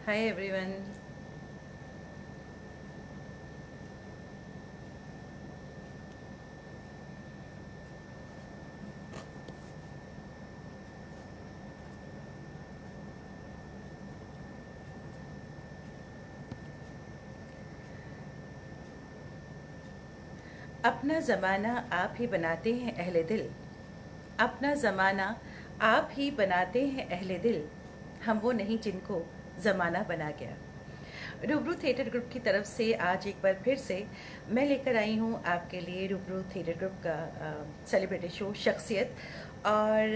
Hi everyone. अपना ज़माना आप ही बनाते हैं अहले दिल। अपना ज़माना आप ही बनाते हैं अहले दिल। हम वो नहीं जिनको ज़माना बना गया। रूबरू थिएटर ग्रुप की तरफ से आज एक बार फिर से मैं लेकर आई हूँ आपके लिए रूबरू थिएटर ग्रुप का सेलिब्रिटी शो शख्सियत। और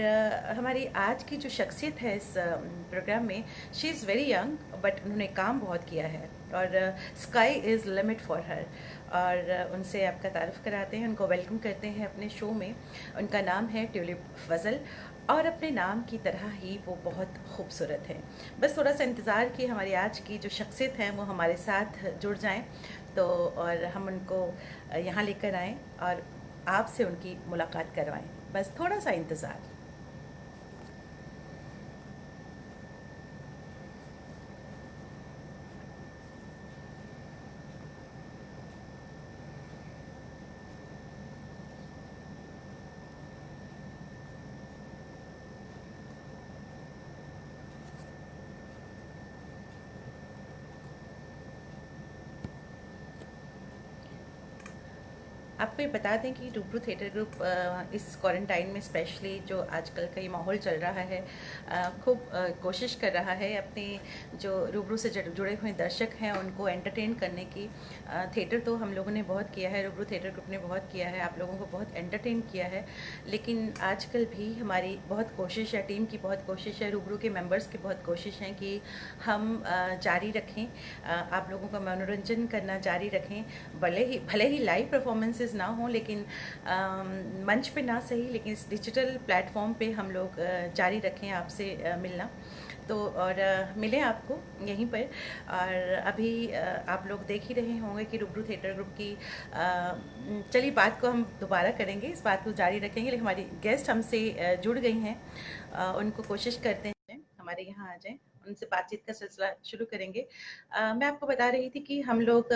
हमारी आज की जो शख्सियत है इस प्रोग्राम में, she is very young but उन्होंने काम बहुत किया है और sky is limit for her. और उनसे आपका तारुफ कराते हैं, उनको वेलकम करते हैं अपने शो में। उनका नाम है ट्यूलिप फजल और अपने नाम की तरह ही वो बहुत खूबसूरत हैं। बस थोड़ा सा इंतज़ार कि हमारी आज की जो शख्सियत हैं वो हमारे साथ जुड़ जाएं, तो और हम उनको यहाँ लेकर आएँ और आपसे उनकी मुलाकात करवाएं। बस थोड़ा सा इंतज़ार। आपको ये बता दें कि रूबरू थिएटर ग्रुप इस क्वारंटाइन में स्पेशली जो आजकल का ये माहौल चल रहा है, खूब कोशिश कर रहा है अपने जो रूबरू से जुड़े हुए दर्शक हैं उनको एंटरटेन करने की। थिएटर तो हम लोगों ने बहुत किया है, रूबरू थिएटर ग्रुप ने बहुत किया है, आप लोगों को बहुत एंटरटेन किया है। लेकिन आजकल भी हमारी बहुत कोशिश है, टीम की बहुत कोशिश है, रूबरू के मेंबर्स की बहुत कोशिश है कि हम जारी रखें, आप लोगों का मनोरंजन करना जारी रखें। भले ही लाइव परफॉर्मेंसेस ना हो, लेकिन मंच पे ना सही, लेकिन इस डिजिटल प्लेटफॉर्म पे हम लोग जारी रखें आपसे मिलना। तो और मिले आपको यहीं पर। और अभी आप लोग देख ही रहे होंगे कि रूबरू थिएटर ग्रुप की चलिए बात को हम दोबारा करेंगे, इस बात को जारी रखेंगे, लेकिन हमारी गेस्ट हमसे जुड़ गई हैं। उनको कोशिश करते हैं हमारे यहाँ आ जाएं, उनसे बातचीत का सिलसिला शुरू करेंगे। मैं आपको बता रही थी कि हम लोग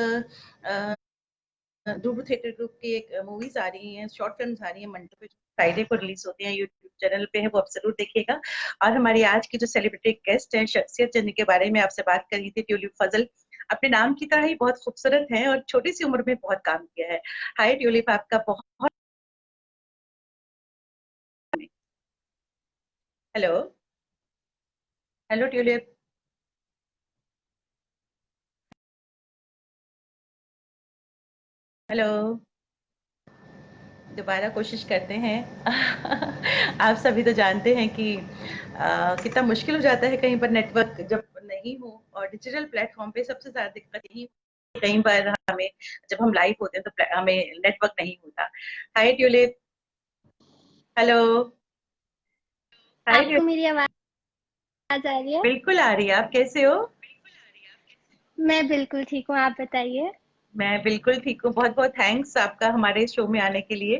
ध्रुव थिएटर ग्रुप की एक मूवीज आ रही हैं, शॉर्ट फिल्म्स आ रही हैं, मंडे पे फ्राइडे को रिलीज होती हैं, यूट्यूब चैनल पे है, वो आप जरूर देखिएगा। और हमारी आज की जो सेलिब्रिटी गेस्ट हैं, शख्सियत जिनके बारे में आपसे बात कर रही थी, ट्यूलिप फजल, अपने नाम की तरह ही बहुत खूबसूरत हैं और छोटी सी उम्र में बहुत काम किया है। हाय ट्यूलिप, आपका बहुत हेलो। Hello tulip. हेलो। दोबारा कोशिश करते हैं। आप सभी तो जानते हैं कि कितना मुश्किल हो जाता है कहीं पर नेटवर्क जब नहीं हो, और डिजिटल प्लेटफॉर्म पे सबसे ज्यादा दिक्कत यही होती है। कई बार हमें जब हम लाइव होते हैं तो हमें नेटवर्क नहीं होता। हाय ट्यूलिप। हेलो। हाय आपको ट्यूलिप। मेरी आवाज आ रही है? बिल्कुल आ रही है, आप कैसे हो? मैं बिल्कुल ठीक हूँ, आप बताइए। मैं बिल्कुल ठीक हूँ, बहुत बहुत थैंक्स आपका हमारे शो में आने के लिए।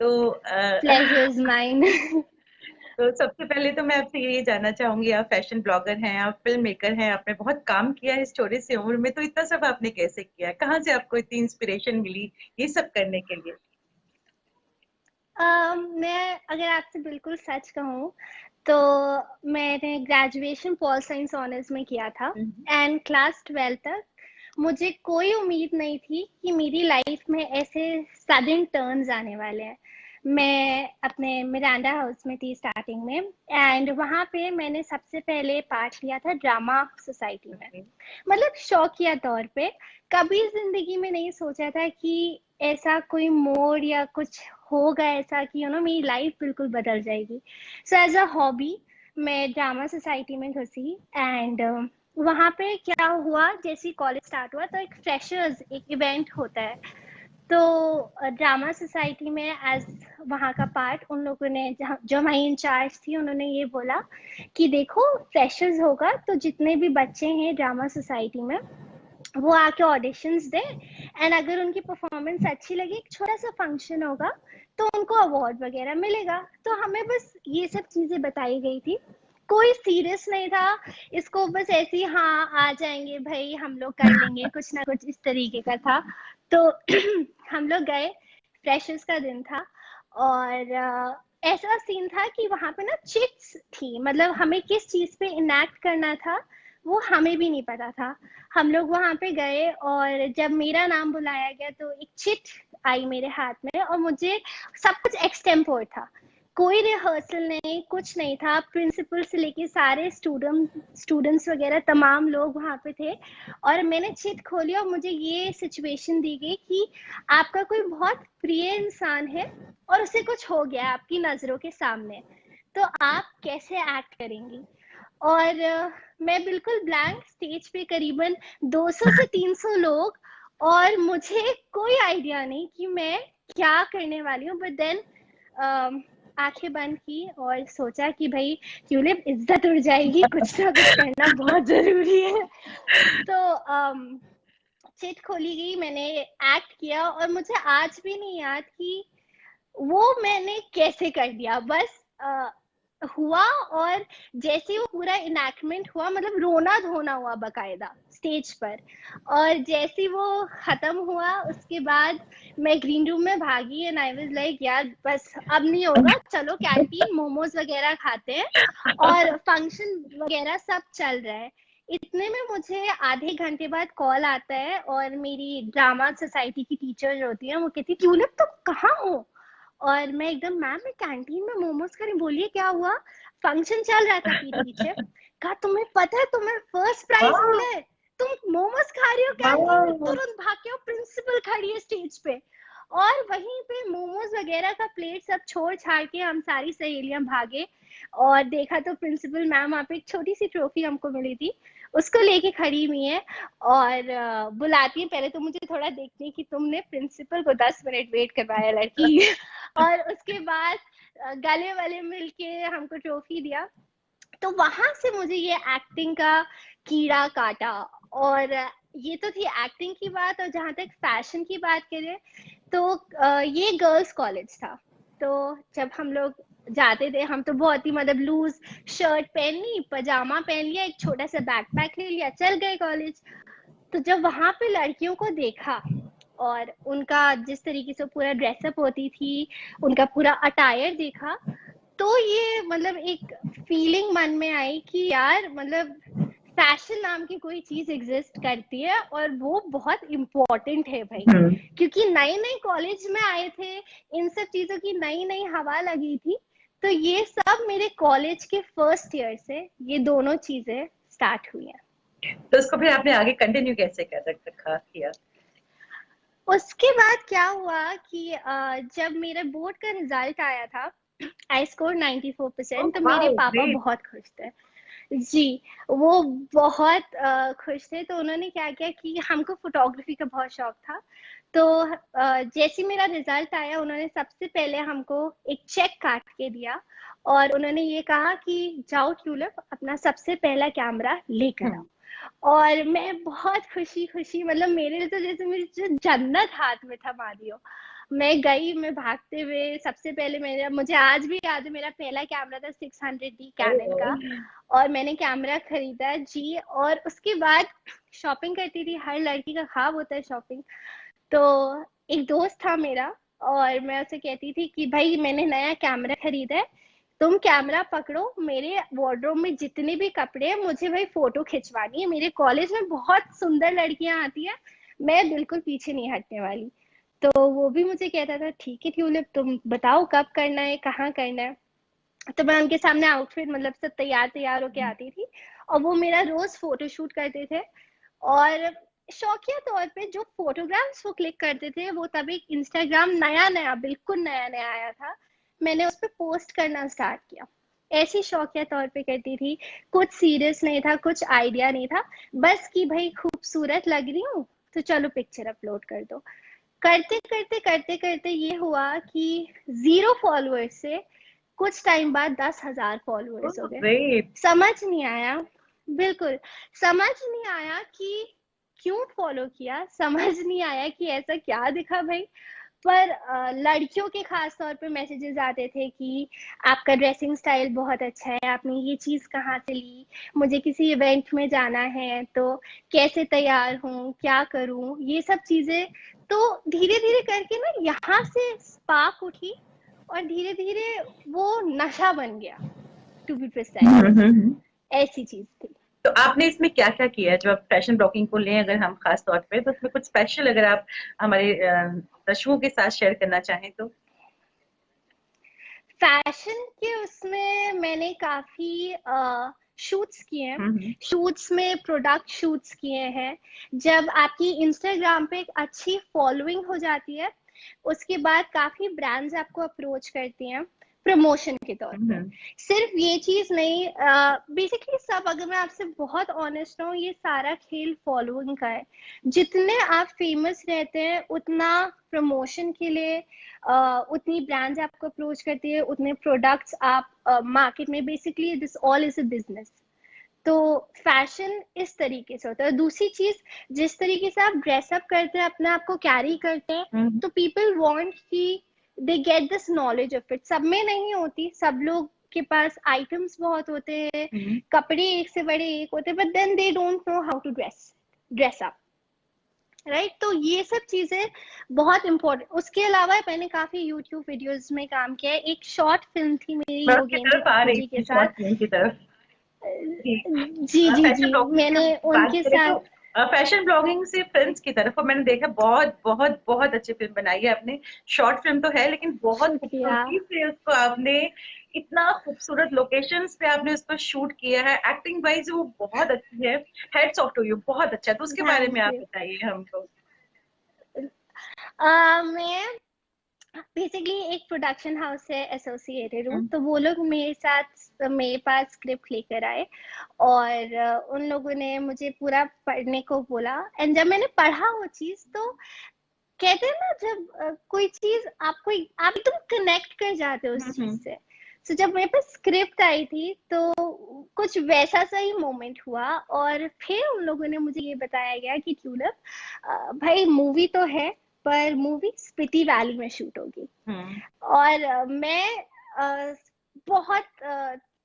तो प्लेजर इज माइन। तो सबसे पहले तो मैं आपसे यही जानना चाहूंगी, आप फैशन ब्लॉगर हैं, आप फिल्म मेकर हैं, आपने बहुत काम किया है इस छोटी सी उम्र में, तो इतना सब आपने कैसे किया? कहाँ से आपको इतनी इंस्पिरेशन मिली ये सब करने के लिए? मैं अगर आपसे बिल्कुल सच कहूँ तो मैंने ग्रेजुएशन पॉल साइंस ऑनर्स में किया था। हम्म। एंड क्लास 12 तक मुझे कोई उम्मीद नहीं थी कि मेरी लाइफ में ऐसे सडन टर्न्स आने वाले हैं। मैं अपने मिरांडा हाउस में थी स्टार्टिंग में, एंड वहाँ पे मैंने सबसे पहले पार्ट लिया था ड्रामा सोसाइटी में। ओके। मतलब शौकिया तौर पे, कभी जिंदगी में नहीं सोचा था कि ऐसा कोई मोड़ या कुछ होगा ऐसा कि मेरी लाइफ बिल्कुल बदल जाएगी। सो एज अ हॉबी मैं ड्रामा सोसाइटी में घुसी। एंड वहाँ पे क्या हुआ, जैसे ही कॉलेज स्टार्ट हुआ तो एक फ्रेशर्स एक इवेंट होता है। तो ड्रामा सोसाइटी में एज वहाँ का पार्ट उन लोगों ने, जो हमारी इंचार्ज थी, उन्होंने ये बोला कि देखो फ्रेशर्स होगा तो जितने भी बच्चे हैं ड्रामा सोसाइटी में वो आके ऑडिशंस दे, एंड अगर उनकी परफॉर्मेंस अच्छी लगी एक छोटा सा फंक्शन होगा तो उनको अवार्ड वगैरह मिलेगा। तो हमें बस ये सब चीजें बताई गई थी। कोई सीरियस नहीं था, इसको बस ऐसे ही हाँ आ जाएंगे भाई, हम लोग कर लेंगे, कुछ ना कुछ इस तरीके का था। तो हम लोग गए, फ्रेशर्स का दिन था, और ऐसा सीन था कि वहां पे ना चिट्स थी, मतलब हमें किस चीज पे इनैक्ट करना था वो हमें भी नहीं पता था। हम लोग वहां पे गए, और जब मेरा नाम बुलाया गया तो एक चिट आई मेरे हाथ में, और मुझे सब कुछ एक्सटेम्पोर था, कोई रिहर्सल नहीं, कुछ नहीं था। प्रिंसिपल से लेके सारे स्टूडेंट्स वगैरह तमाम लोग वहां पे थे, और मैंने चिट खोली और मुझे ये सिचुएशन दी गई कि आपका कोई बहुत प्रिय इंसान है और उसे कुछ हो गया आपकी नजरों के सामने, तो आप कैसे एक्ट करेंगी। और मैं बिल्कुल ब्लैंक, स्टेज पे करीबन 200 से 300 लोग, और मुझे कोई आइडिया नहीं कि मैं क्या करने वाली हूँ। बट देन आंखें बंद की और सोचा कि भाई ट्यूलिप इज्जत उड़ जाएगी, कुछ ना कुछ करना बहुत जरूरी है। तो चिट खोली गई, मैंने एक्ट किया, और मुझे आज भी नहीं याद कि वो मैंने कैसे कर दिया। बस हुआ, और जैसे वो पूरा इनैक्टमेंट हुआ, मतलब रोना धोना हुआ बकायदा स्टेज पर, और जैसे वो खत्म हुआ उसके बाद मैं ग्रीन रूम में भागी, एंड आई वाज लाइक यार बस अब नहीं होगा, चलो कैंटीन मोमोज वगैरह खाते हैं, और फंक्शन वगैरह सब चल रहा है। इतने में मुझे आधे घंटे बाद कॉल आता है, और मेरी ड्रामा सोसाइटी की टीचर जो होती है वो कहती, ट्यूलिप तुम कहाँ हो। और मैं एकदम, मैम मैं कैंटीन में मोमोज खा रही, बोलिए क्या हुआ। फंक्शन चल रहा था पीठ पीछे। कहा तुम्हें पता है तुम्हें फर्स्ट प्राइज मिला है, तुम मोमोज खा रही हो कैंटीन में, वाह। तुरंत भाग के आओ, प्रिंसिपल खड़ी है स्टेज पे। और वहीं पे मोमोज वगैरह का प्लेट सब छोड़ छाड़ के हम सारी सहेलियां भागे, और देखा तो प्रिंसिपल मैम वहाँ पे एक छोटी सी ट्रॉफी हमको मिली थी, उसको लेके खड़ी हुई है, और बुलाती है, पहले तो मुझे थोड़ा देखने की तुमने प्रिंसिपल को 10 मिनट वेट करवाया लड़की। और उसके बाद गले वाले मिलके हमको ट्रॉफी दिया। तो वहां से मुझे ये एक्टिंग का कीड़ा काटा। और ये तो थी एक्टिंग की बात, और जहां तक फैशन की बात करें तो ये गर्ल्स कॉलेज था। तो जब हम लोग जाते थे, हम तो बहुत ही मतलब लूज शर्ट पहन ली, पजामा पहन लिया, एक छोटा सा बैकपैक ले लिया, चल गए कॉलेज। तो जब वहां पे लड़कियों को देखा, और उनका जिस तरीके से पूरा ड्रेसअप होती थी, उनका पूरा अटायर देखा, तो ये मतलब एक फीलिंग मन में आई कि यार मतलब फैशन नाम की कोई चीज एग्जिस्ट करती है, और वो बहुत इम्पोर्टेंट है भाई। क्योंकि नए नए कॉलेज में आए थे, इन सब चीजों की नई नई हवा लगी थी। तो ये सब मेरे कॉलेज के फर्स्ट ईयर से ये दोनों चीजें स्टार्ट हुई हैं। तो उसको फिर आपने आगे कंटिन्यू कैसे कर रखा किया? उसके बाद क्या हुआ कि जब मेरे बोर्ड का रिजल्ट आया था, आई स्कोर 94%, तो मेरे वाओ पापा ग्रेट। बहुत खुश थे जी। वो बहुत खुश थे, तो उन्होंने क्या किया कि हमको फोटोग्राफी का बहुत शौक था। तो जैसे मेरा रिजल्ट आया, उन्होंने सबसे पहले हमको एक चेक काट के दिया, और उन्होंने ये कहा कि जाओ ट्यूलिप अपना सबसे पहला कैमरा लेकर आओ। और मैं बहुत खुशी खुशी, मतलब मेरे लिए तो जैसे मेरी जो जन्नत हाथ में थमा दी हो। मैं गई, मैं भागते हुए, सबसे पहले मेरा, मुझे आज भी याद है, मेरा पहला कैमरा था 600D कैनन का, और मैंने कैमरा खरीदा जी। और उसके बाद शॉपिंग करती थी, हर लड़की का ख्वाब होता है शॉपिंग। तो एक दोस्त था मेरा, और मैं उसे कहती थी कि भाई मैंने नया कैमरा खरीदा है, तुम कैमरा पकड़ो, मेरे वार्डरोब में जितने भी कपड़े हैं मुझे भाई फोटो खिंचवानी है, मेरे कॉलेज में बहुत सुंदर लड़कियां आती हैं, मैं बिल्कुल पीछे नहीं हटने वाली। तो वो भी मुझे कहता था ठीक है ट्यूलिप, तुम बताओ कब करना है, कहाँ करना है। तो मैं उनके सामने आउटफिट मतलब सब तैयार तैयार होके आती थी, और वो मेरा रोज फोटो शूट करते थे। और शौकिया तौर पे जो फोटोग्राफ्स वो क्लिक करते थे, वो तब एक इंस्टाग्राम नया नया, बिल्कुल नया नया आया था, मैंने उस पर पोस्ट करना स्टार्ट किया। ऐसी शौकिया तौर पे करती थी, कुछ सीरियस नहीं था, कुछ आइडिया नहीं था, बस कि भाई खूबसूरत लग रही हूँ तो चलो पिक्चर अपलोड कर दो। करते करते करते करते ये हुआ कि 0 फॉलोअर्स से कुछ टाइम बाद 10,000 फॉलोअर्स हो गए। ग्रेट। समझ नहीं आया, बिल्कुल समझ नहीं आया कि क्यों फॉलो किया, समझ नहीं आया कि ऐसा क्या दिखा भाई। पर लड़कियों के खास तौर पे मैसेजेस आते थे कि आपका ड्रेसिंग स्टाइल बहुत अच्छा है, आपने ये चीज़ कहाँ से ली, मुझे किसी इवेंट में जाना है तो कैसे तैयार हूँ, क्या करूँ, ये सब चीज़ें। तो धीरे धीरे करके ना यहाँ से स्पार्क उठी और धीरे धीरे वो नशा बन गया, टू बी प्रिसाइज। हम्म। ऐसी चीज थी। तो आपने इसमें क्या क्या किया है जब आप फैशन ब्लॉगिंग को लें, अगर हम खास तौर पे, तो उसमें कुछ स्पेशल अगर आप हमारे दर्शकों के साथ शेयर करना चाहें तो। फैशन के उसमें मैंने काफी शूट्स किए हैं। हम्म शूट्स में प्रोडक्ट शूट्स किए हैं। जब आपकी इंस्टाग्राम पे एक अच्छी फॉलोइंग हो जाती है, उसके बाद काफी ब्रांड्स आपको अप्रोच करती हैं प्रमोशन के तौर पे। हम्म सिर्फ ये चीज नहीं, बेसिकली सब, अगर मैं आपसे बहुत ऑनेस्ट हूँ, ये सारा खेल फॉलोइंग का है। जितने आप फेमस रहते हैं उतना प्रमोशन के लिए उतनी ब्रांड्स आपको अप्रोच करती है, उतने प्रोडक्ट्स आप मार्केट में, basically this all is a business. तो फैशन इस तरीके से होता है। दूसरी चीज, जिस तरीके से आप ड्रेसअप करते हैं, अपने आप को कैरी करते हैं, हम्म तो पीपल वांट कि they get this knowledge of it. सब में नहीं होती, सब लोग के पास आइटम्स बहुत होते हैं, हम्म। कपड़े एक से बड़े एक होते हैं, but then they don't know how to dress up, right. तो ये सब चीजें बहुत इंपॉर्टेंट। उसके अलावा मैंने काफी यूट्यूब वीडियोस में काम किया है। एक शॉर्ट फिल्म थी मेरी मैं उसकी योगेंद्र तरफ आ टिक्कू रही जी के थी, साथ। शॉर्ट फिल्म की तरफ। जी। जी जी फैशन जी, ब्लॉगिंग की मैंने हम बात उनके करें तो साथ। फैशन ब्लॉगिंग से फिल्म्स की तरफ, और मैंने देखा बहुत बहुत बहुत अच्छी फिल्म बनाई है आपने। शॉर्ट फिल्म तो है लेकिन बहुत शुक्रिया। खूबसूरती से उसको आपने, इतना खूबसूरत लोकेशंस पे आपने उसको शूट किया है। एक्टिंग वाइज वो बहुत अच्छी है। हेड्स ऑफ टू यू, बहुत अच्छा है। तो उसके बारे में थैंक आप यू। बताइए हमको। मैं बेसिकली एक प्रोडक्शन हाउस से एसोसिएटेड हूँ, हम्म तो वो लोग मेरे साथ, मेरे पास स्क्रिप्ट लेकर आए और उन लोगों ने मुझे पूरा पढ़ने को बोला। एंड जब मैंने पढ़ा वो चीज, तो कहते हैं ना, जब कोई चीज आपको, आप एकदम कनेक्ट कर जाते हो उस चीज हम्म से। तो जब मेरे पास स्क्रिप्ट आई थी, तो कुछ वैसा सा ही मोमेंट हुआ। और फिर उन लोगों ने मुझे ये बताया गया कि ट्यूलिप, भाई मूवी तो है, पर मूवी स्पीति वैली में शूट होगी। हम्म और मैं बहुत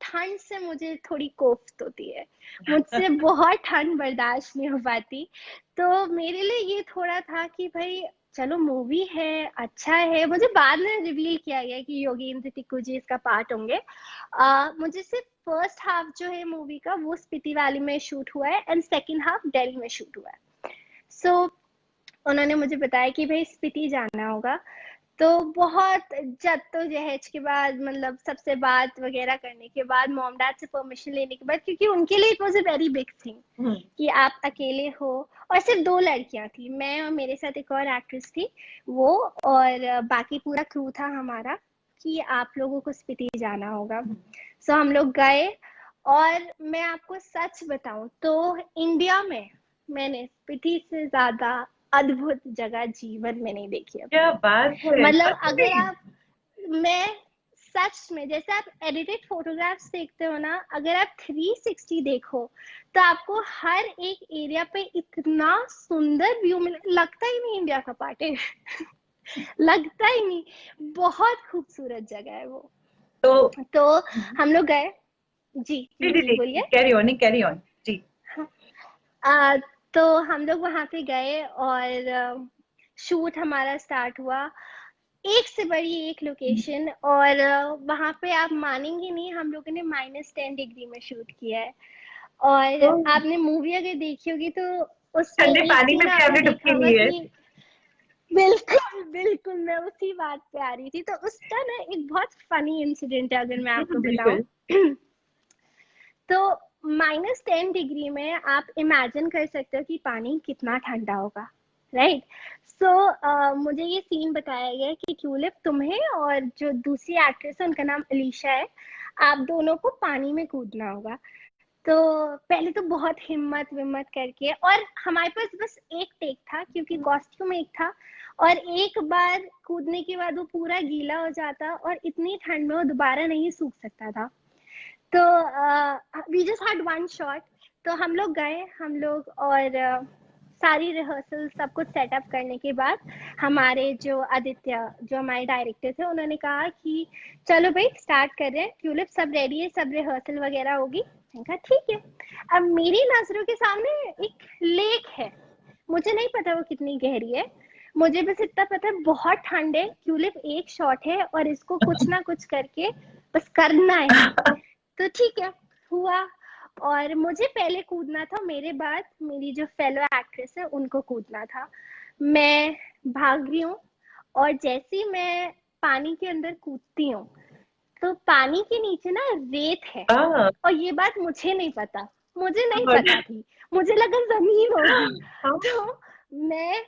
ठंड से मुझे थोड़ी कोफ्त होती है, मुझसे बहुत ठंड बर्दाश्त नहीं हो पाती। तो मेरे लिए ये थोड़ा था कि भाई चलो मूवी है, अच्छा है। मुझे बाद में रिवील किया गया कि योगेंद्र टिक्कू जी इसका पार्ट होंगे। मुझे सिर्फ फर्स्ट हाफ जो है मूवी का, वो स्पीति वैली में शूट हुआ है एंड सेकेंड हाफ दिल्ली में शूट हुआ है। सो उन्होंने मुझे बताया कि भाई स्पीति जाना होगा। तो बहुत जद्दोजहद के बाद, मतलब सबसे बात वगैरह करने के बाद, मॉम डैड से परमिशन लेने के बाद, क्योंकि उनके लिए it was a very big thing hmm कि आप अकेले हो। और सिर्फ दो लड़कियां थी, मैं और मेरे साथ एक और एक्ट्रेस थी, वो, और बाकी पूरा क्रू था हमारा, कि आप लोगों को स्पीति जाना होगा। सो हम लोग गए। और मैं आपको सच बताऊं तो इंडिया में मैंने स्पीति से ज्यादा अद्भुत जगह जीवन में नहीं देखी अभी क्या तक। बात है, मतलब सच अगर में? आप, मैं सच में, जैसे आप एडिटेड फोटोग्राफ्स देखते हो ना, अगर आप 360 देखो, तो आपको हर एक एरिया पे इतना सुंदर व्यू मिले, लगता ही नहीं इंडिया का पार्ट है। लगता ही नहीं। बहुत खूबसूरत जगह है वो। तो तो हम लोग गए। जी जी जी जी जी, जी, बोलिए। कैरी ऑन, कैरी ऑन जी। आ, तो हम लोग वहां पे गए और शूट हमारा स्टार्ट हुआ। एक से बड़ी एक लोकेशन, और वहां पे आप मानेंगे नहीं, हम लोगों ने -10 डिग्री में शूट किया है। और तो आपने मूवी अगर देखी होगी तो उसमें ठंडे एक पानी में सीन भी आपने आपने देखा डुबकी होगा ली है? कि, बिल्कुल बिल्कुल, मैं उसी बात पे आ रही थी। तो उसका ना एक बहुत फनी इंसिडेंट है, अगर मैं आपको बताऊं। बिल्कुल। तो -10 डिग्री में आप इमेजिन कर सकते हो कि पानी कितना ठंडा होगा, राइट। सो मुझे ये सीन बताया गया कि ट्यूलिप, तुम्हें और जो दूसरी एक्ट्रेस है, उनका नाम अलीशा है, आप दोनों को पानी में कूदना होगा। तो पहले तो बहुत हिम्मत विम्मत करके, और हमारे पास बस एक टेक था क्योंकि कॉस्ट्यूम एक था, और एक बार कूदने के बाद वो पूरा गीला हो जाता, और इतनी ठंड में वो दोबारा नहीं सूख सकता था। तो we just had one shot. तो हम लोग गए, हम लोग, और सारी रिहर्सल सब कुछ सेटअप करने के बाद हमारे जो आदित्य, जो हमारे डायरेक्टर थे, उन्होंने कहा कि चलो भाई स्टार्ट कर रहे हैं, ट्यूलिप सब रेडी है, सब रिहर्सल वगैरह होगी। मैंने कहा ठीक है। अब मेरी नजरों के सामने एक लेक है, मुझे नहीं पता वो कितनी गहरी है, मुझे बस इतना पता है बहुत ठंड है, ट्यूलिप एक शॉट है और इसको कुछ ना कुछ करके बस करना है। तो ठीक है, हुआ। और मुझे पहले कूदना था, मेरे बाद मेरी जो फेलो एक्ट्रेस है उनको कूदना था। मैं भाग रही हूँ और जैसे ही मैं पानी के अंदर कूदती हूँ तो पानी के नीचे ना रेत है, हाँ, और ये बात मुझे नहीं पता, मुझे नहीं पता थी, मुझे लगा जमीन होगी। तो मैं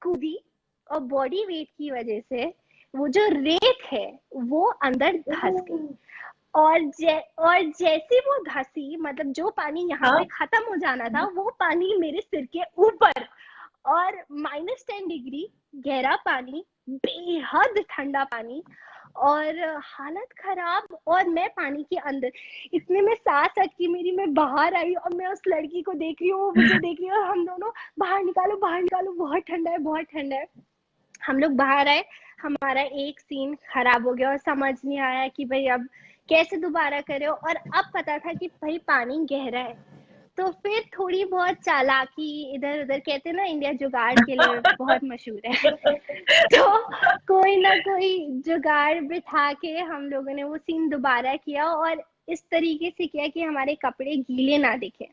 कूदी और बॉडी वेट की वजह से वो जो रेत है वो अंदर धंस गई। और जैसे वो धंसी, मतलब जो पानी यहाँ पे हाँ, खत्म हो जाना था वो पानी मेरे सिर के ऊपर, और -10 डिग्री गहरा पानी, बेहद ठंडा पानी, और हालत खराब, और मैं पानी के अंदर। इतने में सांस अटकी मेरी, मैं बाहर आई और मैं उस लड़की को देख रही हूँ, वो मुझे देख रही है, और हम दोनों बाहर निकालो बाहर निकालो, बहुत ठंडा है बहुत ठंडा है। हम लोग बाहर आए, हमारा एक सीन खराब हो गया और समझ नहीं आया कि भाई अब कैसे दोबारा करें, और अब पता था कि भाई पानी गहरा है। तो फिर थोड़ी बहुत चालाकी इधर उधर, कहते हैं ना इंडिया जुगाड़ के लिए बहुत मशहूर है। तो कोई ना कोई जुगाड़ बिठा के हम लोगों ने वो सीन दोबारा किया, और इस तरीके से किया कि हमारे कपड़े गीले ना दिखे,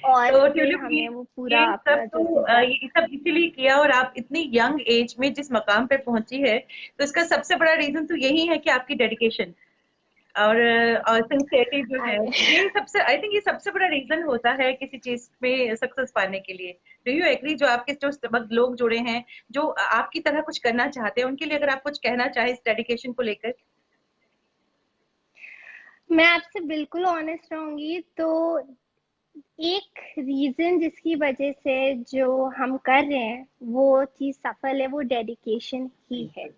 और तो फिर ट्यूलिप, हमने वो पूरा ये सब अपना जो तो सीन था। ये सब इसीलिए किया, और आप इतनी यंग एज में जिस मकाम पे पहुंची है, तो इसका सबसे बड़ा रीजन तो यही है कि आपकी डेडिकेशन और सिंसियरिटी जो है, अरे ये सबसे, आई थिंक ये सबसे बड़ा रीजन होता है किसी चीज में सक्सेस पाने के लिए। Do you agree? जो आपके जो लोग जुड़े हैं, जो आपकी तरह कुछ करना चाहते हैं, उनके लिए अगर आप कुछ कहना चाहें इस डेडिकेशन को लेकर। मैं आपसे बिल्कुल ऑनेस्ट रहूंगी तो एक रीजन जिसकी वजह से जो हम कर रहे हैं वो चीज सफल है, वो डेडिकेशन ही है।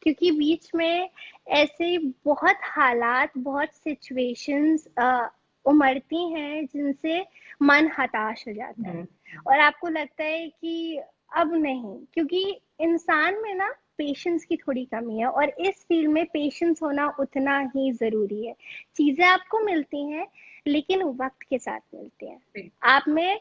क्योंकि बीच में ऐसे बहुत हालात, बहुत सिचुएशंस उमड़ती हैं जिनसे मन हताश हो जाता है, हम्म, और आपको लगता है कि अब नहीं, क्योंकि इंसान में ना पेशेंस की थोड़ी कमी है, और इस फील्ड में पेशेंस होना उतना ही जरूरी है। चीजें आपको मिलती हैं लेकिन वक्त के साथ मिलती हैं। आप में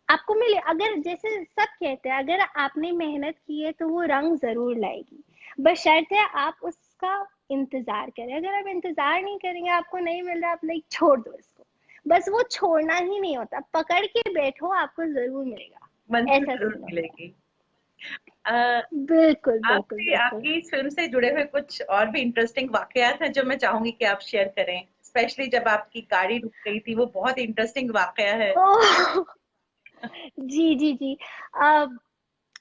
आपको मिले, अगर जैसे सब कहते हैं अगर आपने मेहनत की है तो वो रंग जरूर लाएगी, बस शर्त है आप उसका इंतजार करें। अगर आप इंतजार नहीं करेंगे, आपको नहीं मिल रहा, आप लाइक छोड़ दो इसको। बस वो छोड़ना ही नहीं होता, पकड़ के बैठो, आपको जरूर मिलेगा। मंजिल ऐसा जरूर सीन होता है। मिलेगी। बिल्कुल बिल्कुल आपसे, बिल्कुल। आपकी इस फिल्म से जुड़े हुए कुछ और भी इंटरेस्टिंग वाकयात हैं जो मैं चाहूंगी कि आप शेयर करें, स्पेशली जब आपकी गाड़ी रुक गई थी, वो बहुत इंटरेस्टिंग वाकया है। ओह जी जी जी। अब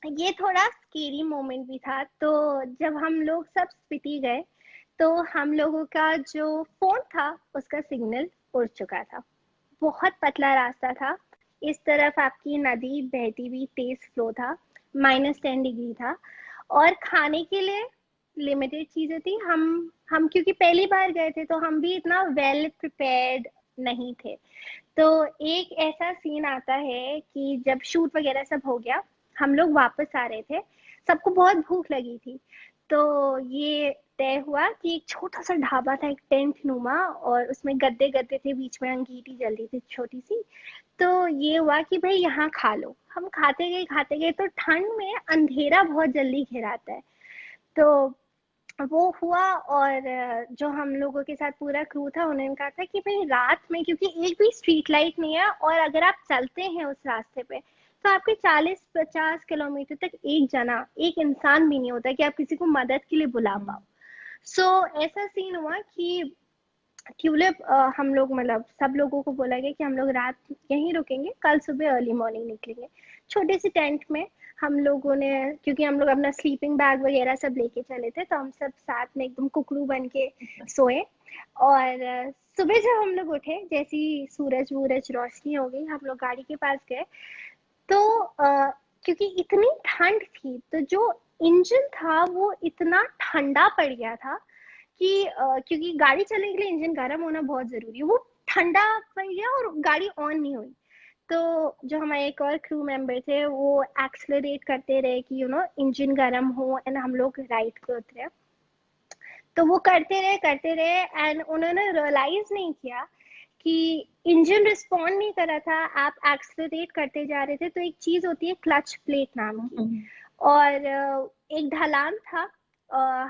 ये थोड़ा स्केरी मोमेंट भी था। तो जब हम लोग सब स्पीति गए तो हम लोगों का जो फोन था उसका सिग्नल उड़ चुका था। बहुत पतला रास्ता था, इस तरफ आपकी नदी बहती हुई तेज फ्लो था, -10 डिग्री था, और खाने के लिए लिमिटेड चीजें थी। हम क्योंकि पहली बार गए थे तो हम भी इतना वेल प्रिपेयर्ड नहीं थे। तो एक ऐसा सीन आता है कि जब शूट वगैरह सब हो गया, हम लोग वापस आ रहे थे, सबको बहुत भूख लगी थी। तो ये तय हुआ कि एक छोटा सा ढाबा था, एक टेंट नुमा, और उसमें गद्दे गद्दे थे, बीच में अंगीठी जल रही थी छोटी सी। तो ये हुआ कि भाई यहाँ खा लो। हम खाते गए तो ठंड में अंधेरा बहुत जल्दी घिराता है। तो वो हुआ, और जो हम लोगों के साथ पूरा क्रू था उन्होंने कहा था कि भाई रात में, क्योंकि एक भी स्ट्रीट लाइट नहीं है, और अगर आप चलते हैं उस रास्ते पे तो आपके 40-50 किलोमीटर तक एक जना, एक इंसान भी नहीं होता कि आप किसी को मदद के लिए बुला पाओ। सो ऐसा सीन हुआ कि ट्यूलिप हम लोग, मतलब सब लोगों को बोला गया कि हम लोग रात यहीं रुकेंगे, कल सुबह अर्ली मॉर्निंग निकलेंगे। छोटे से टेंट में हम लोगों ने, क्योंकि हम लोग अपना स्लीपिंग बैग वगैरह सब लेके चले थे, तो हम सब साथ में एकदम कुकड़ू बन के सोए। और सुबह जब हम लोग उठे, जैसी सूरज वूरज रोशनी हो गई, हम लोग गाड़ी के पास गए। तो क्योंकि इतनी ठंड थी तो जो इंजन था वो इतना ठंडा पड़ गया था कि क्योंकि गाड़ी चलने के लिए इंजन गर्म होना बहुत जरूरी है, वो ठंडा पड़ गया और गाड़ी ऑन नहीं हुई। तो जो हमारे एक और क्रू मेंबर थे वो एक्सलरेट करते रहे कि इंजन गर्म हो एंड हम लोग राइट पे उतरे। तो वो करते रहे एंड उन्होंने रियलाइज नहीं किया कि इंजन रिस्पॉन्ड नहीं कर रहा था, आप एक्सलरेट करते जा रहे थे। तो एक चीज होती है क्लच प्लेट नाम की, और एक ढलान था।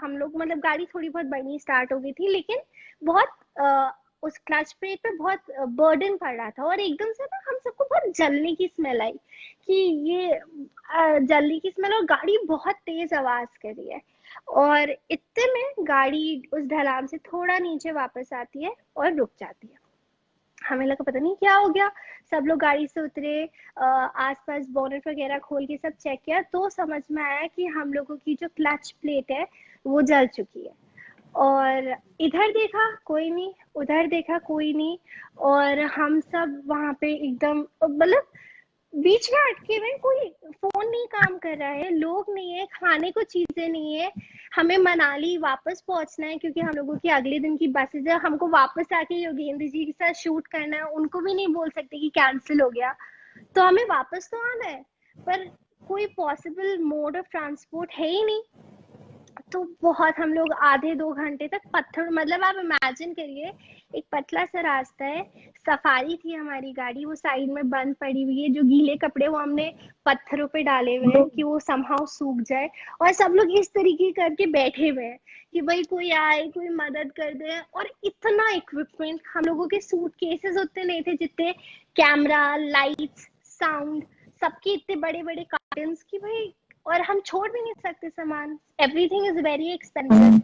हम लोग मतलब गाड़ी थोड़ी बहुत बढ़नी स्टार्ट हो गई थी, लेकिन बहुत उस क्लच प्लेट पे बहुत बर्डन पड़ रहा था, और एकदम से ना हम सबको बहुत जलने की स्मेल आई कि ये जलने की स्मेल, और गाड़ी बहुत तेज आवाज कर रही है। और इतने में गाड़ी उस ढलान से थोड़ा नीचे वापस आती है और रुक जाती है। हमें लगा पता नहीं क्या हो गया। सब लोग गाड़ी से उतरे, आसपास बोनेट वगैरह खोल के सब चेक किया, तो समझ में आया कि हम लोगों की जो क्लच प्लेट है वो जल चुकी है। और इधर देखा कोई नहीं, उधर देखा कोई नहीं, और हम सब वहां पे एकदम मतलब बीच में अटके हुए। कोई फोन नहीं काम कर रहा है, लोग नहीं है, खाने को चीजें नहीं है। हमें मनाली वापस पहुंचना है क्योंकि हम लोगों की अगले दिन की बसेज है। हमको वापस आके योगेंद्र जी के साथ शूट करना है, उनको भी नहीं बोल सकते कि कैंसिल हो गया। तो हमें वापस तो आना है, पर कोई पॉसिबल मोड ऑफ ट्रांसपोर्ट है ही नहीं। तो बहुत हम लोग आधे 2 घंटे तक पत्थर, मतलब आप इमेजिन करिए एक पतला सा रास्ता है, सफारी थी हमारी गाड़ी, वो साइड में बंद पड़ी हुई है, जो गीले कपड़े वो हमने पत्थरों पे डाले हुए हैं कि वो समहाउ सूख जाए, और सब लोग इस तरीके करके बैठे हुए हैं कि भाई कोई आए, कोई मदद कर दे। और इतना इक्विपमेंट, हम लोगों के सूट केसेस उतने नहीं थे जितने कैमरा, लाइट्स, साउंड, सबके इतने बड़े बड़े कार्टन्स की भाई, और हम छोड़ भी नहीं सकते सामान, एवरीथिंग इज वेरी एक्सपेंसिव।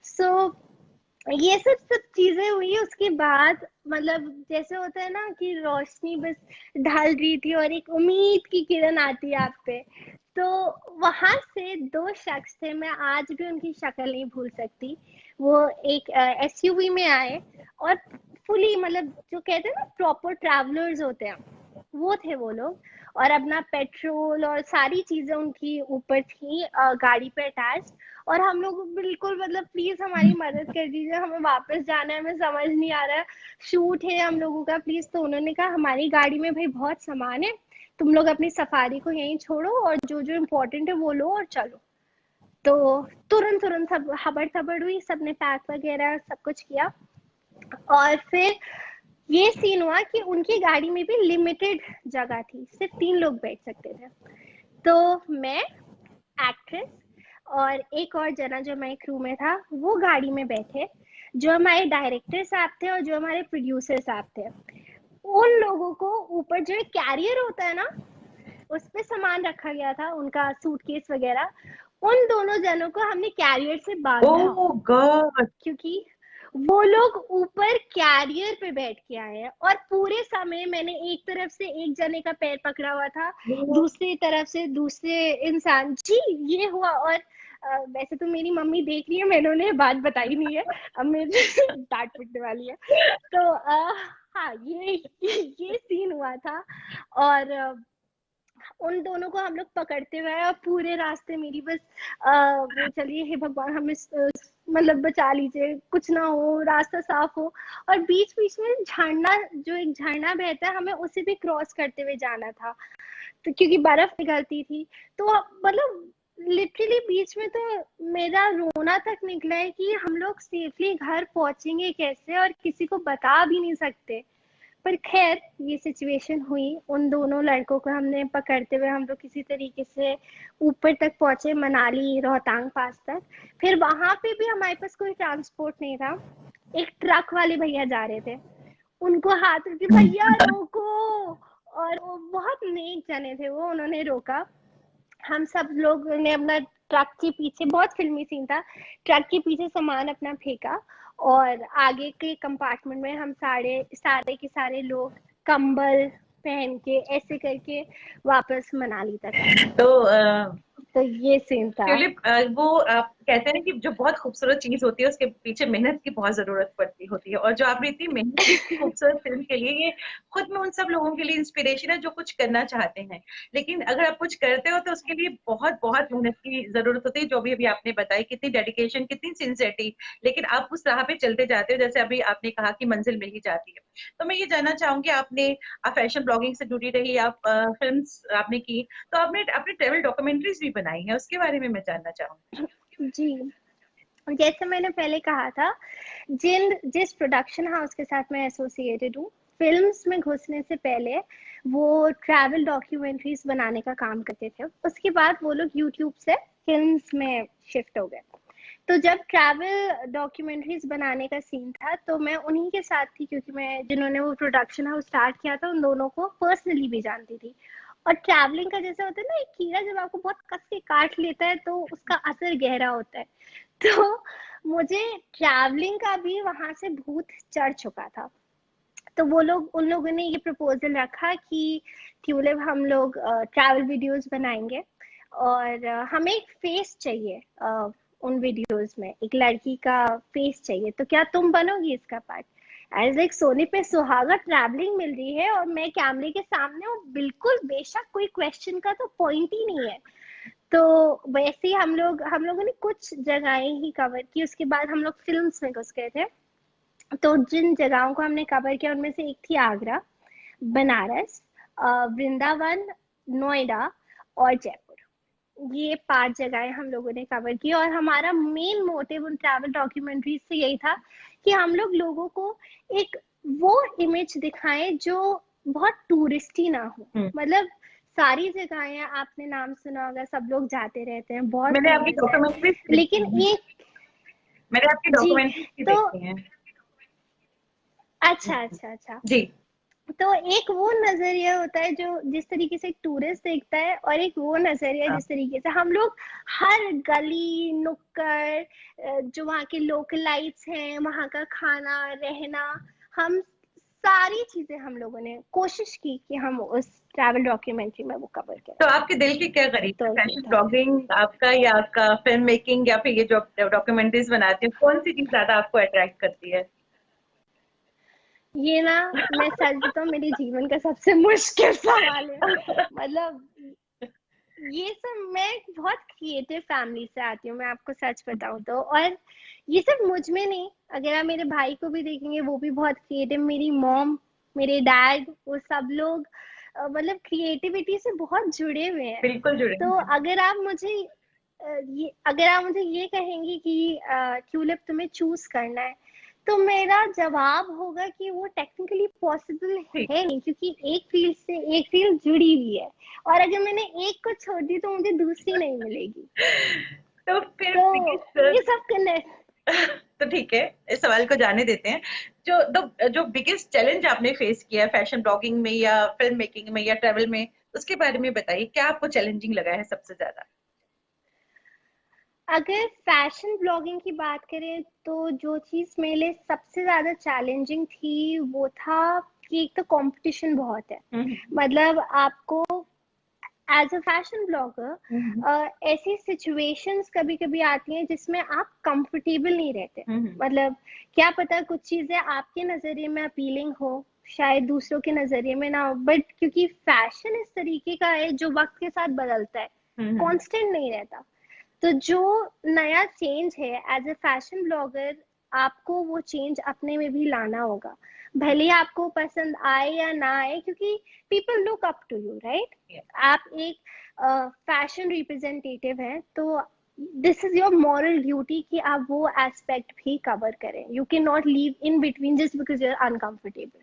सो ये सब चीजें हुई। उसके बाद मतलब जैसे होता है ना कि रोशनी बस ढल रही थी और एक उम्मीद की किरण आती है आप पे। तो वहां से 2 शख्स थे, मैं आज भी उनकी शक्ल नहीं भूल सकती। वो एक एसयूवी में आए, और फुली मतलब जो कहते हैं ना प्रॉपर ट्रैवलर्स होते हैं, वो थे वो लोग। और अपना पेट्रोल और सारी चीजें उनकी ऊपर थी गाड़ी पे अटैच। और हम लोग बिल्कुल मतलब प्लीज हमारी मदद कर दीजिए, हमें वापस जाना है, हमें समझ नहीं आ रहा है, शूट है हम लोगों का, प्लीज। तो उन्होंने कहा हमारी गाड़ी में भाई बहुत सामान है, तुम लोग अपनी सफारी को यहीं छोड़ो और जो जो इम्पोर्टेंट है वो लो और चलो। तो तुरंत तुरंत सब हबड़ तबड़ हुई, सबने पैक वगैरह सब कुछ किया। और फिर ये सीन हुआ कि उनकी गाड़ी में भी लिमिटेड जगह थी, सिर्फ 3 लोग बैठ सकते थे। तो मैं, एक्ट्रेस और एक और जना जो हमारे क्रू में था, वो गाड़ी में बैठे। जो हमारे डायरेक्टर साहब थे और जो हमारे प्रोड्यूसर साहब थे, उन लोगों को ऊपर जो एक कैरियर होता है ना, उस पे सामान रखा गया था, उनका सूटकेस वगैरह। उन दोनों जनों को हमने कैरियर से बांधा, ओह गॉड। क्योंकि वो लोग ऊपर कैरियर पे बैठ के आए हैं। और पूरे समय मैंने एक तरफ से एक जने का पैर पकड़ा हुआ था, दूसरी तरफ से दूसरे इंसान। जी ये हुआ। और वैसे तो मेरी मम्मी देख रही है, मैंने उन्हें बात बताई नहीं है, अब मेरे डांट पिटने वाली है। तो हाँ, ये सीन हुआ था। और उन दोनों को हम लोग पकड़ते हुए और पूरे रास्ते मेरी बस वो चलिए, हे भगवान हमें मतलब बचा लीजिए, कुछ ना हो, रास्ता साफ हो। और बीच बीच में झरना, जो एक झरना बहता है, हमें उसे भी क्रॉस करते हुए जाना था, तो क्योंकि बर्फ पिघलती थी। तो मतलब लिटरली बीच में तो मेरा रोना तक निकला है कि हम लोग सेफली घर पहुंचेंगे कैसे, और किसी को बता भी नहीं सकते। पर खैर ये सिचुएशन हुई, उन दोनों लड़कों को हमने पकड़ते हुए हम लोग किसी तरीके से ऊपर तक पहुंचे, मनाली रोहतांग पास तक। फिर वहां पे भी हमारे पास कोई ट्रांसपोर्ट नहीं था। एक ट्रक वाले भैया जा रहे थे, उनको हाथ रखे, भैया रोको। और वो बहुत नेक जने थे, वो उन्होंने रोका। हम सब लोग ने अपना ट्रक के पीछे, बहुत फिल्मी सीन था, ट्रक के पीछे सामान अपना फेंका, और आगे के कंपार्टमेंट में हम सारे के सारे लोग कंबल पहन के ऐसे करके वापस मनाली तक आए। तो तो ये सीन था। ट्यूलिप, वो आप कहते हैं ना कि जो बहुत खूबसूरत चीज होती है उसके पीछे मेहनत की बहुत जरूरत पड़ती होती है, और जो आपने इतनी मेहनत की इतनी खूबसूरत फिल्म के लिए, ये खुद में उन सब लोगों के लिए इंस्पिरेशन है जो कुछ करना चाहते हैं। लेकिन अगर आप कुछ करते हो तो उसके लिए बहुत बहुत मेहनत की जरूरत होती है, जो भी अभी आपने बताई, कितनी डेडिकेशन, कितनी सिंसियरिटी। लेकिन आप उस राह पे चलते जाते हो, जैसे अभी आपने कहा कि मंजिल मिल ही जाती है। तो मैं ये जानना चाहूंगी, आप फैशन ब्लॉगिंग से जुड़ी रही, आप फिल्म्स आपने की, तो आपने अपनी ट्रेवल डॉक्यूमेंट्रीज भी बनाई है, उसके बारे में मैं जानना चाहूंगी। जी, जैसे मैंने पहले कहा था, जिस प्रोडक्शन हाउस के साथ मैं एसोसिएटेड हूँ, फिल्म्स में घुसने से पहले वो ट्रैवल डॉक्यूमेंट्रीज बनाने का काम करते थे। उसके बाद वो लोग यूट्यूब से फिल्म्स में शिफ्ट हो गए। तो जब ट्रैवल डॉक्यूमेंट्रीज बनाने का सीन था तो मैं उन्हीं के साथ थी, क्योंकि मैं जिन्होंने वो प्रोडक्शन हाउस स्टार्ट किया था उन दोनों को पर्सनली भी जानती थी। और ट्रैवलिंग का जैसा होता है ना, एक कीड़ा जब आपको बहुत कस के काट लेता है तो उसका असर गहरा होता है। तो मुझे ट्रैवलिंग का भी वहां से भूत चढ़ चुका था। तो उन लोगों ने ये प्रपोजल रखा कि ट्यूलिप हम लोग ट्रैवल वीडियोस बनाएंगे, और हमें एक फेस चाहिए, उन वीडियोस में एक लड़की का फेस चाहिए, तो क्या तुम बनोगी इसका पार्ट? एज लाइक सोने पे सुहागा, ट्रैवलिंग मिल रही है और मैं कैमरे के सामने हूँ, बिल्कुल बेशक कोई क्वेश्चन का तो पॉइंट ही नहीं है। तो वैसे ही हम लोगों ने कुछ जगहें ही कवर की, उसके बाद हम लोग फिल्म्स में घुस गए थे। तो जिन जगहों को हमने कवर किया उनमें से एक थी आगरा, बनारस, वृंदावन, नोएडा और जयपुर। ये 5 जगहें हम लोगों ने कवर की, और हमारा मेन मोटिव उन ट्रैवल डॉक्यूमेंट्रीज से यही था कि हम लोग लोगों को एक वो इमेज दिखाएं जो बहुत टूरिस्टी ना हो। मतलब सारी जगहें आपने नाम सुना होगा, सब लोग जाते रहते हैं, बहुत मैंने आपकी फेमस है, डॉक्यूमेंट्रीज देखी लेकिन हैं। एक मैंने आपकी जी, डॉक्यूमेंट्रीज भी तो देखी हैं। अच्छा अच्छा अच्छा। जी। तो एक वो नजरिया होता है जो जिस तरीके से एक टूरिस्ट देखता है, और एक वो नजरिया हाँ। जिस तरीके से हम लोग हर गली नुक्कड़, जो वहाँ के लोकलाइट्स हैं, वहाँ का खाना, रहना, हम सारी चीजें हम लोगों ने कोशिश की कि हम उस ट्रैवल डॉक्यूमेंट्री में वो कवर करें। तो आपके दिल के क्या करीब है, तो ये फैशन था। ब्लॉगिंग आपका, या आपका फिल्म मेकिंग, या फिर ये जो डॉक्यूमेंट्रीज बनाते हो, कौन सी चीज ज्यादा आपको अट्रैक्ट करती है? ये ना, मैं सच बताऊं, मेरे जीवन का सबसे मुश्किल सवाल है। मतलब ये सब, मैं एक बहुत क्रिएटिव फैमिली से आती हूँ, मैं आपको सच बताऊं तो। और ये सब मुझ में नहीं, अगर आप मेरे भाई को भी देखेंगे वो भी बहुत क्रिएटिव, मेरी मॉम, मेरे डैड, वो सब लोग मतलब क्रिएटिविटी से बहुत जुड़े हुए हैं। बिल्कुल जुड़े तो हैं। अगर आप मुझे ये कहेंगे कि ट्यूलिप तुम्हें चूज करना है, तो मेरा जवाब होगा कि वो टेक्निकली पॉसिबल ठीक। है नहीं, क्योंकि एक फील्ड से एक फील्ड जुड़ी हुई है, और अगर मैंने एक को छोड़ दी तो मुझे दूसरी नहीं मिलेगी। तो फिर तो ये बिगेस्ट सब कनेक्ट। तो ठीक है, इस सवाल को जाने देते हैं। जो बिगेस्ट चैलेंज आपने फेस किया है फैशन ब्लॉगिंग में, या फिल्म मेकिंग में, या ट्रेवल में, उसके बारे में बताइए, क्या आपको चैलेंजिंग लगा है सबसे ज्यादा? अगर फैशन ब्लॉगिंग की बात करें तो जो चीज़ मेरे लिए सबसे ज़्यादा चैलेंजिंग थी वो था कि एक तो कंपटीशन बहुत है। हम्म। मतलब आपको as a fashion hmm. Blogger ऐसी सिचुएशंस कभी कभी आती हैं जिसमें आप कंफर्टेबल नहीं रहते। हम्म। मतलब क्या पता कुछ चीज़ें आपके नज़रिए में अपीलिंग हो, शायद दूसरों के नज़रिए में ना हो, बट क्योंकि फैशन इस तरीके का है जो वक्त के साथ बदलता है, हम्म। कांस्टेंट नहीं रहता। तो जो नया चेंज है एज अ फैशन ब्लॉगर, आपको वो चेंज अपने में भी लाना होगा, भले ही आपको पसंद आए या ना आए, क्योंकि people look up to you, right? आप एक फैशन रिप्रेजेंटेटिव हैं, तो this is your moral duty कि आप वो एस्पेक्ट भी कवर करें। You can not leave in between just because you are uncomfortable.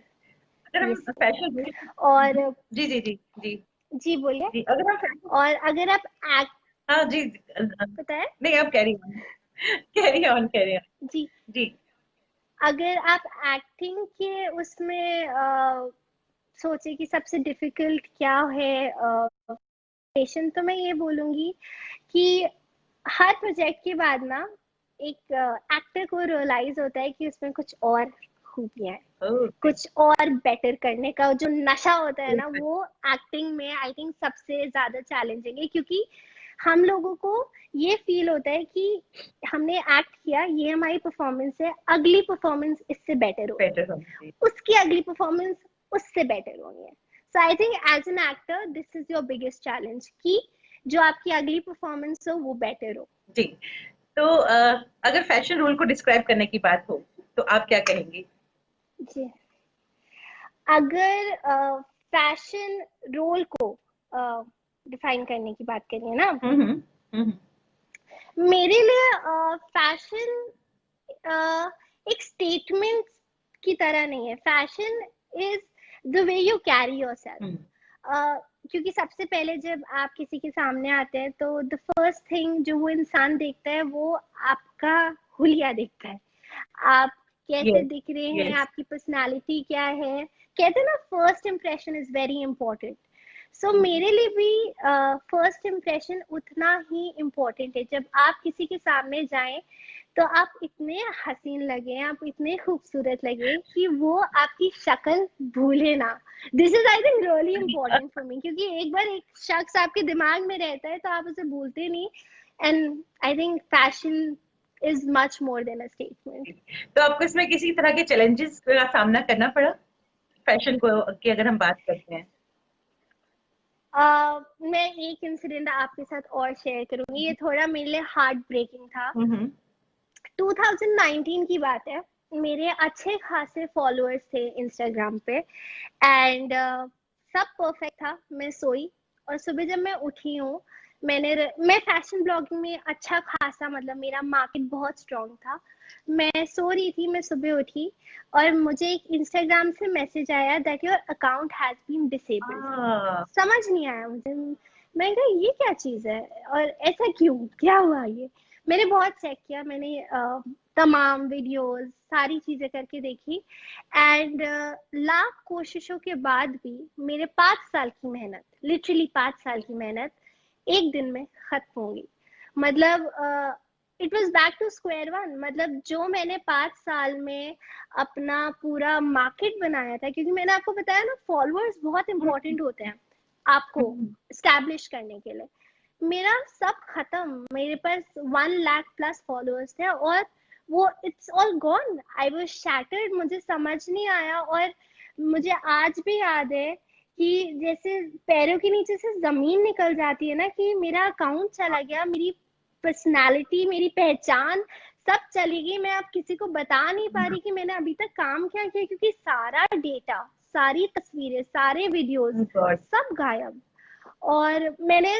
अगर ये हम सीन है। फैशन और जी जी जी जी जी बोलिए। जी, अगर हम फैशन, और अगर आप एक्ट, हाँ जी, पता है, नहीं आप carry on, carry on, carry on. जी, जी। अगर आप एक्टिंग के उसमें सोचे कि सबसे डिफिकल्ट क्या है पेशेंट, तो मैं ये बोलूंगी कि हर प्रोजेक्ट के बाद ना एक एक्टर को रियलाइज होता है कि उसमें कुछ और खूबियां हैं, ओके। कुछ और बेटर करने का जो नशा होता है ना, वो एक्टिंग में आई थिंक सबसे ज्यादा चैलेंजिंग है। क्योंकि हम लोगों को ये फील होता है कि हमने एक्ट किया, ये हमारी परफॉर्मेंस है, अगली परफॉर्मेंस इससे बेटर हो, बेटर होना चाहिए। उसकी अगली परफॉर्मेंस उससे बेटर होनी है। So I think as an actor this is your biggest challenge कि जो आपकी अगली परफॉर्मेंस हो वो बेटर हो। जी। तो अगर फैशन रूल को डिस्क्राइब करने की बात हो तो आप क्या कहेंगी? जी, अगर फैशन रोल को डिफाइन करने की बात करिए ना, हम्म। मेरे लिए फैशन एक स्टेटमेंट की तरह नहीं है। Fashion is the way you carry yourself. Hmm. क्योंकि सबसे पहले जब आप किसी के सामने आते हैं तो द फर्स्ट थिंग जो वो इंसान देखता है वो आपका हुलिया देखता है। आप कैसे यस, दिख रहे हैं, यस। आपकी पर्सनालिटी क्या है। कहते हैं ना first impression is very important. So मेरे लिए भी फर्स्ट इम्प्रेशन उतना ही इम्पोर्टेंट है। जब आप किसी के सामने जाएं तो आप इतने हसीन लगे, आप इतने खूबसूरत लगे कि वो आपकी शक्ल भूले ना। This is I think really important for me, क्योंकि एक बार एक शख्स आपके दिमाग में रहता है तो आप उसे भूलते नहीं। And I think fashion is much more than a statement. तो आपको इसमें किसी तरह के चैलेंजेस का सामना करना पड़ा फैशन को की अगर हम बात करते हैं? मैं एक इंसिडेंट आपके साथ और शेयर करूंगी, ये थोड़ा मेरे लिए हार्ट ब्रेकिंग था। हम्म। 2019 की बात है, मेरे अच्छे खासे फॉलोअर्स थे इंस्टाग्राम पे एंड सब परफेक्ट था। मैं सोई और सुबह जब मैं उठी हूँ, मैं फैशन ब्लॉगिंग में अच्छा खासा, मतलब मेरा मार्केट बहुत स्ट्रॉन्ग था। मैं सो रही थी, मैं सुबह उठी और मुझे एक इंस्टाग्राम से मैसेज आया that your account has been disabled. हाँ। समझ नहीं आया मुझे। मैं कहा ये क्या चीज है और ऐसा क्यों, क्या हुआ ये। मैंने बहुत चेक किया, मैंने तमाम वीडियोस सारी चीजें करके देखी एंड लाख कोशिशों के बाद भी मेरे 5 साल की मेहनत, लिटरली 5 साल की मेहनत एक दिन में खत्म होगी। मतलब it was back to square one. मतलब जो मैंने 5 साल में अपना पूरा मार्केट बनाया था, क्योंकि मैंने आपको बताया ना फॉलोअर्स बहुत इंपॉर्टेंट होते हैं आपको स्टैब्लिश करने के लिए, मेरा सब खत्म। मेरे पास 1 लाख प्लस फॉलोअर्स थे और वो it's all gone. I was shattered, मुझे समझ नहीं आया। और मुझे आज भी याद है कि जैसे पैरों के नीचे से जमीन निकल जाती है ना, कि मेरा अकाउंट चला गया, मेरी पर्सनालिटी, मेरी पहचान सब चली गई। मैं अब किसी को बता नहीं पा रही कि मैंने अभी तक काम क्या किया, क्योंकि सारा डेटा, सारी तस्वीरें, सारे वीडियोस गॉड। सब गायब। और मैंने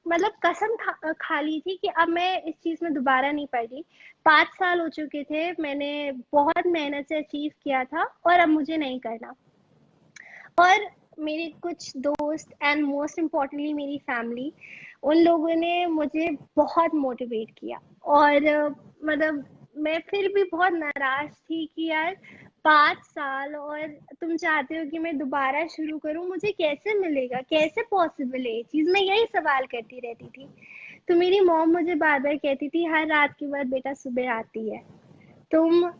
मतलब कसम खा ली थी कि अब मैं इस चीज में दोबारा नहीं पड़ी। 5 साल हो चुके थे, मैंने बहुत मेहनत से अचीव किया था और अब मुझे नहीं करना। और मेरे कुछ दोस्त एंड मोस्ट इम्पोर्टेंटली मेरी फैमिली, उन लोगों ने मुझे बहुत मोटिवेट किया। और मतलब मैं फिर भी बहुत नाराज थी कि यार 5 साल और तुम चाहते हो कि मैं दोबारा शुरू करूं, मुझे कैसे मिलेगा, कैसे पॉसिबल है ये चीज। मैं यही सवाल करती रहती थी। तो मेरी मॉम मुझे बार बार कहती थी हर रात के बाद बेटा सुबह आती है, तुम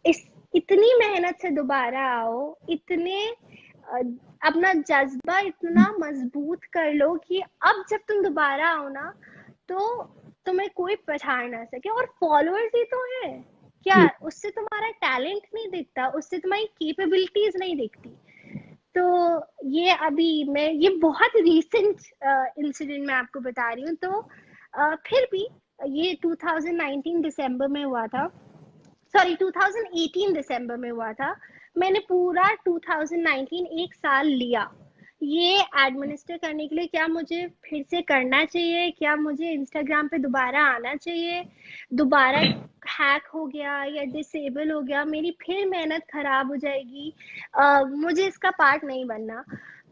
इस इतनी मेहनत से दोबारा आओ, इतने अपना जज्बा इतना मजबूत कर लो कि अब जब तुम दोबारा आओ ना तो तुम्हें कोई पछाड़ ना सके। और फॉलोअर्स ही तो है क्या, उससे तुम्हारा टैलेंट नहीं दिखता, उससे तुम्हारी कैपेबिलिटीज नहीं दिखती। तो ये अभी मैं ये बहुत रीसेंट इंसिडेंट मैं आपको बता रही हूँ। तो फिर भी ये 2019 दिसंबर में हुआ था, सॉरी 2018 दिसंबर में हुआ था। मैंने पूरा 2019 एक साल लिया ये एडमिनिस्टर करने के लिए। क्या मुझे फिर से करना चाहिए, क्या मुझे इंस्टाग्राम पे दोबारा आना चाहिए, दोबारा हैक हो गया या डिसेबल हो गया, मेरी फिर मेहनत खराब हो जाएगी, मुझे इसका पार्ट नहीं बनना।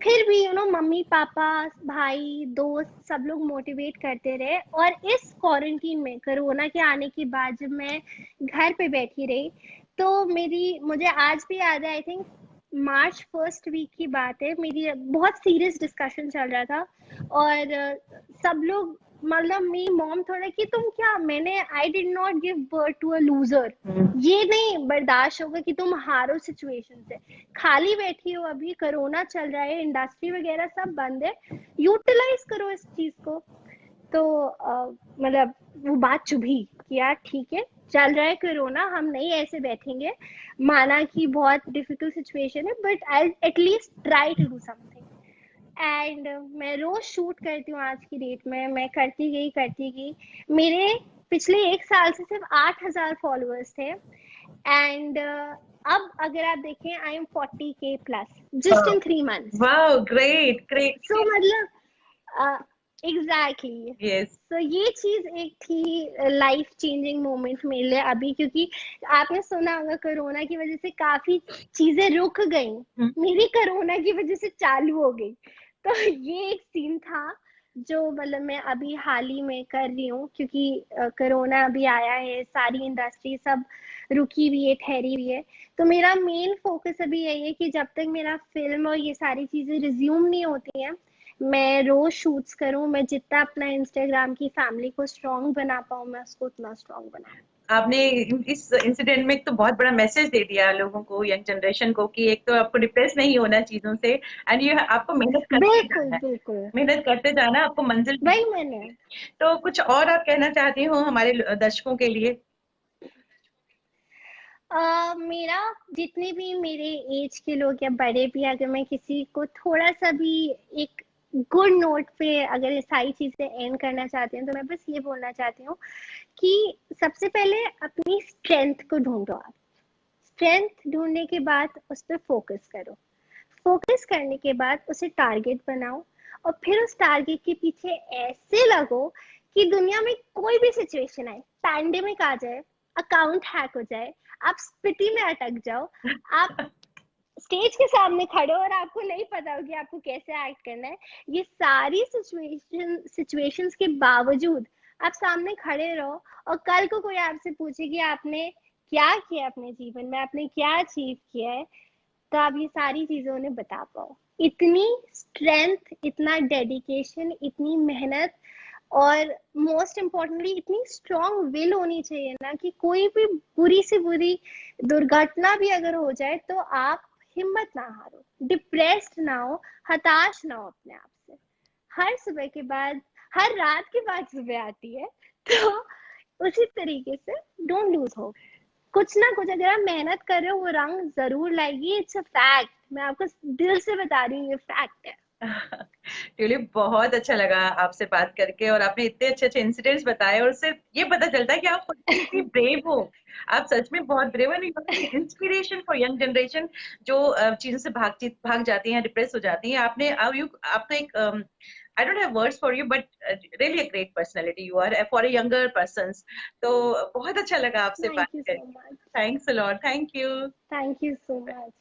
फिर भी मम्मी पापा भाई दोस्त सब लोग मोटिवेट करते रहे। और इस क्वारंटीन में कोरोना के आने के बाद जब मैं घर पे बैठी रही तो मुझे आज भी याद है, I think March first week की बात है, मेरी बहुत सीरियस डिस्कशन चल रहा था और सब लोग, मतलब मेरी मॉम थोड़ा कि तुम क्या, मैंने I did not give birth to a loser, ये नहीं बर्दाश्त होगा कि तुम हारो सिचुएशन से, खाली बैठी हो, अभी कोरोना चल रहा है, इंडस्ट्री वगैरह सब बंद है, यूटिलाइज करो इस चीज को। तो मतलब वो बात चुभी कि यार ठीक है, चल रहा है कोरोना, हम नहीं ऐसे बैठेंगे, माना कि बहुत डिफिकल्ट सिचुएशन है, but I at least try to do something. And मैं रोज शूट करती हूँ आज की डेट में, मैं करती गई। मेरे पिछले 1 साल से सिर्फ 8,000 फॉलोअर्स थे, एंड अब अगर आप देखें I am 40K plus just in 3 months। Wow, great great. So मतलब एग्जैक्टली यस। तो ये चीज एक थी लाइफ चेंजिंग मोमेंट मेरे लिए अभी, क्योंकि आपने सुना होगा कोरोना की वजह से काफी चीजें रुक गई, मेरी कोरोना की वजह से चालू हो गई। तो ये एक सीन था जो मतलब मैं अभी हाल ही में कर रही हूँ, क्योंकि कोरोना अभी आया है, सारी इंडस्ट्री सब रुकी हुई है, ठहरी हुई है। तो मेरा मेन फोकस अभी यही है कि जब तक मेरा फिल्म और ये सारी चीजें रिज्यूम नहीं होती हैं, मैं रोज शूट्स करूं, मैं जितना अपना इंस्टाग्राम की फैमिली को स्ट्रांग बना पाऊं, मैं उसको उतना स्ट्रांग बनाऊं। आपने इस इंसिडेंट में एक तो बहुत बड़ा मैसेज दे दिया लोगों को, यंग जनरेशन को, कि एक तो आपको डिप्रेस नहीं होना चीजों से, एंड ये आपको मेहनत करते बिल्कुल जाना है, बिल्कुल, मेहनत करते जाना, आपको मंजिल वही मैंने तो कुछ और आप कहना चाहती हो हमारे दर्शकों के लिए? मेरा जितने भी मेरे एज के लोग या बड़े भी, अगर मैं किसी को थोड़ा सा भी एक गुड नोट पे अगर ये सारी चीजें एंड करना चाहती हूँ, तो मैं बस ये बोलना चाहती हूँ कि सबसे पहले अपनी स्ट्रेंथ को ढूंढो आप। स्ट्रेंथ ढूंढने के बाद उस पर फोकस करो, फोकस करने के बाद उसे टारगेट बनाओ, और फिर उस टारगेट के पीछे ऐसे लगो कि दुनिया में कोई भी सिचुएशन आए, पैंडेमिक आ जाए, अकाउंट हैक हो जाए, आप स्पिटी में अटक जाओ, आप स्टेज के सामने खड़े हो और आपको नहीं पता हो कि आपको कैसे एक्ट करना है, ये सारी सिचुएशंस के बावजूद आप सामने खड़े रहो, और कल को कोई आपसे पूछे कि आपने क्या किया अपने जीवन में, आपने क्या अचीव किया है, तो आप ये सारी चीजें उन्हें बता पाओ। इतनी स्ट्रेंथ, इतना डेडिकेशन, इतनी मेहनत, और मोस्ट इम्पोर्टेंटली इतनी स्ट्रॉन्ग विल होनी चाहिए ना, कि कोई भी बुरी से बुरी दुर्घटना भी अगर हो जाए तो आप हिम्मत ना हारो, डिप्रेस्ड ना हो, हताश ना हो अपने आप से। हर सुबह के बाद, हर रात के बाद सुबह आती है, तो उसी तरीके से डोंट लूज होप। कुछ ना कुछ अगर आप मेहनत कर रहे हो, वो रंग जरूर लाएगी, इट्स अ फैक्ट, मैं आपको दिल से बता रही हूँ, ये फैक्ट है। ट्यूलिप, बहुत अच्छा लगा आपसे बात करके, और आपने इतने अच्छे अच्छे इंसिडेंट्स बताए, और उससे ये पता चलता है कि आप खुद भी कितनी ब्रेव हो। आप सच में बहुत ब्रेव हो, इंस्पिरेशन फॉर यंग जनरेशन जो चीजों से भाग जाती हैं, डिप्रेस हो जाती हैं। आप तो एक I don't have words for you, but really a great personality you are for a younger persons. तो बहुत अच्छा लगा आपसे बात थैंक यू सो करके। Much, thanks a lot, thank you. Thank you so much.